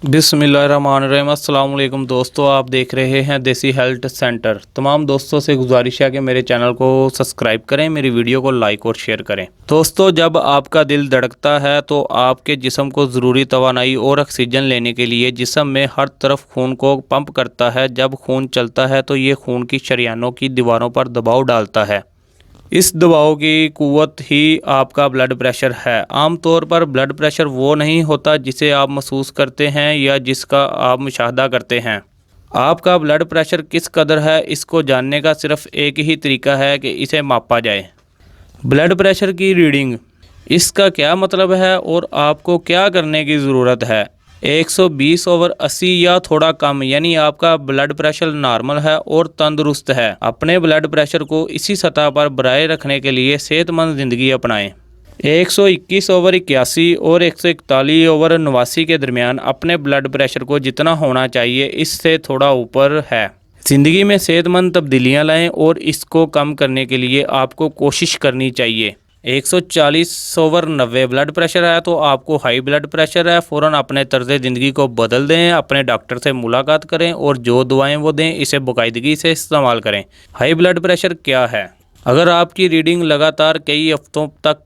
बिस्मिल्लाहिर्रहमानिर्रहीम। अस्सलाम वालेकुम दोस्तों, आप देख रहे हैं देसी हेल्थ सेंटर। तमाम दोस्तों से गुजारिश है कि मेरे चैनल को सब्सक्राइब करें, मेरी वीडियो को लाइक और शेयर करें। दोस्तों, जब आपका दिल धड़कता है तो आपके जिस्म को ज़रूरी तवानाई और ऑक्सीजन लेने के लिए जिस्म में हर तरफ खून को पंप करता है। जब खून चलता है तो ये खून की शरीयानों की दीवारों पर दबाव डालता है। इस दबाव की कुव्वत ही आपका ब्लड प्रेशर है। आमतौर पर ब्लड प्रेशर वो नहीं होता जिसे आप महसूस करते हैं या जिसका आप मुशाहदा करते हैं। आपका ब्लड प्रेशर किस कदर है, इसको जानने का सिर्फ एक ही तरीका है कि इसे मापा जाए। ब्लड प्रेशर की रीडिंग, इसका क्या मतलब है और आपको क्या करने की ज़रूरत है। 120/80 या थोड़ा कम, यानी आपका ब्लड प्रेशर नॉर्मल है और तंदुरुस्त है। अपने ब्लड प्रेशर को इसी सतह पर बनाए रखने के लिए सेहतमंद ज़िंदगी अपनाएं। 121/81 और 141/89 के दरमियान अपने ब्लड प्रेशर को जितना होना चाहिए इससे थोड़ा ऊपर है। ज़िंदगी में सेहतमंद तब्दीलियां लाएं और इसको कम करने के लिए आपको कोशिश करनी चाहिए। 140/90 ब्लड प्रेशर है तो आपको हाई ब्लड प्रेशर है। फ़ौरन अपने तर्ज़ ज़िंदगी को बदल दें, अपने डॉक्टर से मुलाकात करें और जो दवाएं वो दें इसे बाकायदगी से इस्तेमाल करें। हाई ब्लड प्रेशर क्या है? अगर आपकी रीडिंग लगातार कई हफ्तों तक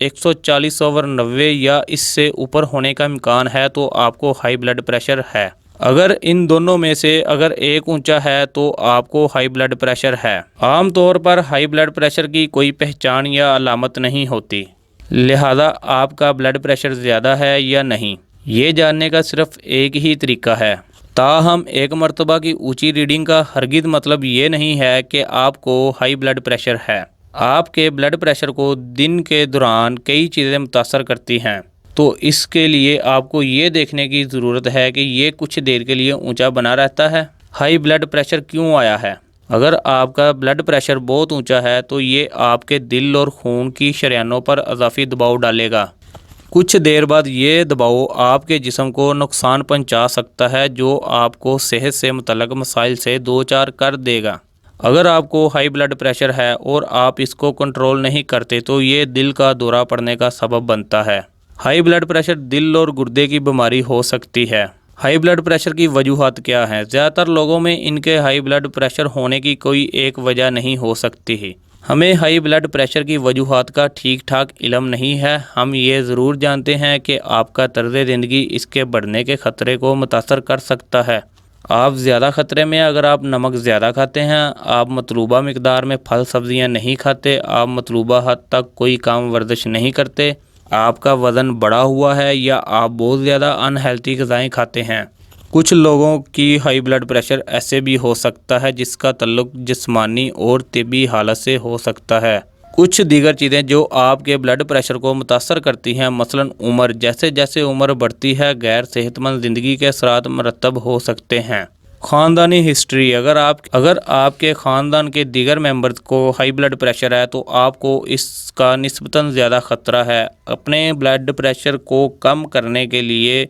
140/90 या इससे ऊपर होने का इम्कान है तो आपको हाई ब्लड प्रेशर है। अगर इन दोनों में से अगर एक ऊंचा है तो आपको हाई ब्लड प्रेशर है। आमतौर पर हाई ब्लड प्रेशर की कोई पहचान या अलामत नहीं होती, लिहाजा आपका ब्लड प्रेशर ज़्यादा है या नहीं ये जानने का सिर्फ एक ही तरीका है। ताहम एक मरतबा की ऊंची रीडिंग का हरगिज़ मतलब ये नहीं है कि आपको हाई ब्लड प्रेशर है। आपके ब्लड प्रेशर को दिन के दौरान कई चीज़ें मुतासर करती हैं, तो इसके लिए आपको ये देखने की ज़रूरत है कि ये कुछ देर के लिए ऊंचा बना रहता है। हाई ब्लड प्रेशर क्यों आया है? अगर आपका ब्लड प्रेशर बहुत ऊंचा है तो ये आपके दिल और खून की शरीयानों पर इजाफी दबाव डालेगा। कुछ देर बाद ये दबाव आपके जिस्म को नुकसान पहुंचा सकता है जो आपको सेहत से मुतल्लक मसाइल से दो चार कर देगा। अगर आपको हाई ब्लड प्रेशर है और आप इसको कंट्रोल नहीं करते तो ये दिल का दौरा पड़ने का सबब बनता है। हाई ब्लड प्रेशर दिल और गुर्दे की बीमारी हो सकती है। हाई ब्लड प्रेशर की वजूहात क्या हैं? ज़्यादातर लोगों में इनके हाई ब्लड प्रेशर होने की कोई एक वजह नहीं हो सकती है। हमें हाई ब्लड प्रेशर की वजूहात का ठीक ठाक इल्म नहीं है। हम ये ज़रूर जानते हैं कि आपका तर्ज़ ज़िंदगी इसके बढ़ने के ख़तरे को मुतासर कर सकता है। आप ज़्यादा ख़तरे में अगर आप नमक ज़्यादा खाते हैं, आप मतलूबा मकदार में फल सब्ज़ियाँ नहीं खाते, आप मतलूबा हद तक कोई काम वर्जिश नहीं करते, आपका वज़न बढ़ा हुआ है या आप बहुत ज़्यादा अनहेल्थी ग़िज़ाएँ खाते हैं। कुछ लोगों की हाई ब्लड प्रेशर ऐसे भी हो सकता है जिसका तल्लुक़ जिस्मानी और तिब्बी हालत से हो सकता है। कुछ दीगर चीज़ें जो आपके ब्लड प्रेशर को मुतासर करती हैं, मसलन उम्र। जैसे जैसे उम्र बढ़ती है गैर सेहतमंद ज़िंदगी के असरात मरतब हो सकते हैं। ख़ानदानी हिस्ट्री, अगर आपके ख़ानदान के दीगर मेंबर्स को हाई ब्लड प्रेशर है तो आपको इसका निस्बतन ज़्यादा ख़तरा है। अपने ब्लड प्रेशर को कम करने के लिए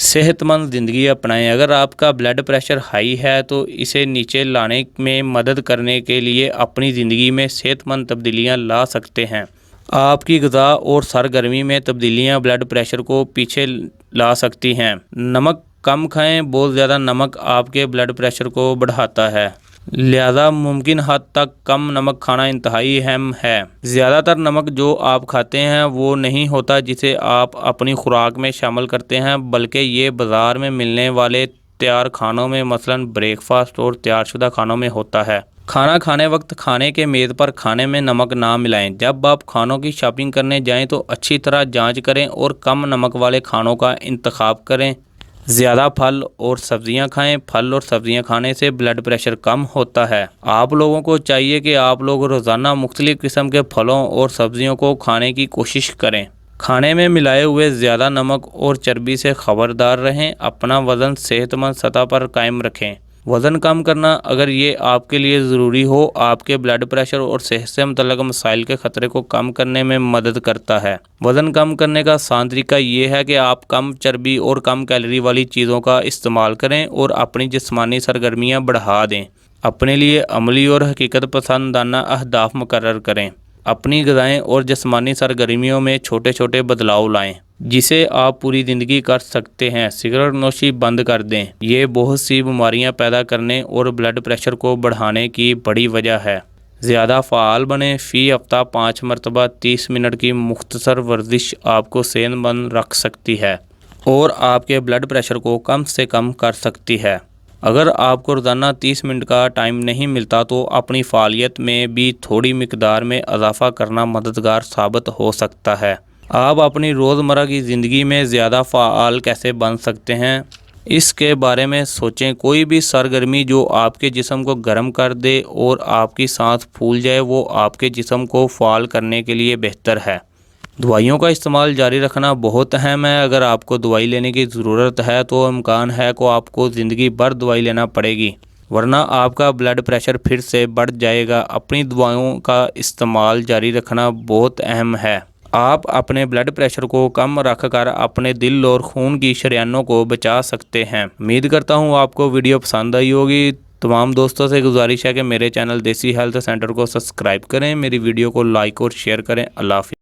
सेहतमंद ज़िंदगी अपनाएं। अगर आपका ब्लड प्रेशर हाई है तो इसे नीचे लाने में मदद करने के लिए अपनी ज़िंदगी में सेहतमंद तब्दीलियां ला सकते हैं। आपकी ग़िज़ा और सरगर्मी में तब्दीलियां ब्लड प्रेशर को पीछे ला सकती हैं। नमक कम खाएं। बहुत ज़्यादा नमक आपके ब्लड प्रेशर को बढ़ाता है, लिहाजा मुमकिन हद तक कम नमक खाना इंतहाई अहम है। ज़्यादातर नमक जो आप खाते हैं वो नहीं होता जिसे आप अपनी खुराक में शामिल करते हैं, बल्कि ये बाज़ार में मिलने वाले तैयार खानों में, मसलन ब्रेकफास्ट और तैयारशुदा खानों में होता है। खाना खाने वक्त खाने के मेज़ पर खाने में नमक ना मिलाएं। जब आप खानों की शॉपिंग करने जाएं तो अच्छी तरह जांच करें और कम नमक वाले खानों का इंतखाब करें। ज़्यादा फल और सब्ज़ियां खाएं। फल और सब्ज़ियां खाने से ब्लड प्रेशर कम होता है। आप लोगों को चाहिए कि आप लोग रोज़ाना मुख्तलिफ़ किस्म के फलों और सब्ज़ियों को खाने की कोशिश करें। खाने में मिलाए हुए ज़्यादा नमक और चर्बी से ख़बरदार रहें। अपना वज़न सेहतमंद सतह पर कायम रखें। वज़न कम करना, अगर ये आपके लिए ज़रूरी हो, आपके ब्लड प्रेशर और सेहत से मुतल्लक़ मसाइल के ख़तरे को कम करने में मदद करता है। वज़न कम करने का आसान तरीका ये है कि आप कम चर्बी और कम कैलोरी वाली चीज़ों का इस्तेमाल करें और अपनी जिस्मानी सरगर्मियाँ बढ़ा दें। अपने लिए अमली और हकीकत पसंदाना अहदाफ मुकर्रर करें। अपनी ग़िज़ाएँ और जिस्मानी सरगर्मियों में छोटे छोटे बदलाव लाएं, जिसे आप पूरी ज़िंदगी कर सकते हैं। सिगरेट नोशी बंद कर दें, ये बहुत सी बीमारियां पैदा करने और ब्लड प्रेशर को बढ़ाने की बड़ी वजह है। ज़्यादा फ़ाल बनें, फ़ी हफ़्ता 5 मरतबा 30 मिनट की मुख्तसर वर्जिश आपको सेहतमंद रख सकती है और आपके ब्लड प्रेशर को कम से कम कर सकती है। अगर आपको रोज़ाना 30 मिनट का टाइम नहीं मिलता तो अपनी फ़ालियत में भी थोड़ी मिकदार में इजाफ़ा करना मददगार साबित हो सकता है। आप अपनी रोज़मर्रा की ज़िंदगी में ज़्यादा फ़ाल कैसे बन सकते हैं, इसके बारे में सोचें। कोई भी सरगर्मी जो आपके जिस्म को गर्म कर दे और आपकी सांस फूल जाए वो आपके जिस्म को फ़ाल करने के लिए बेहतर है। दवाइयों का इस्तेमाल जारी रखना बहुत अहम है। अगर आपको दवाई लेने की ज़रूरत है तो इम्कान है कि आपको ज़िंदगी भर दवाई लेना पड़ेगी, वरना आपका ब्लड प्रेशर फिर से बढ़ जाएगा। अपनी दवाओं का इस्तेमाल जारी रखना बहुत अहम है। आप अपने ब्लड प्रेशर को कम रखकर अपने दिल और खून की शरीयानों को बचा सकते हैं। उम्मीद करता हूँ आपको वीडियो पसंद आई होगी। तमाम दोस्तों से गुजारिश है कि मेरे चैनल देसी हेल्थ सेंटर को सब्सक्राइब करें, मेरी वीडियो को लाइक और शेयर करें। अल्लाह हाफ़िज़।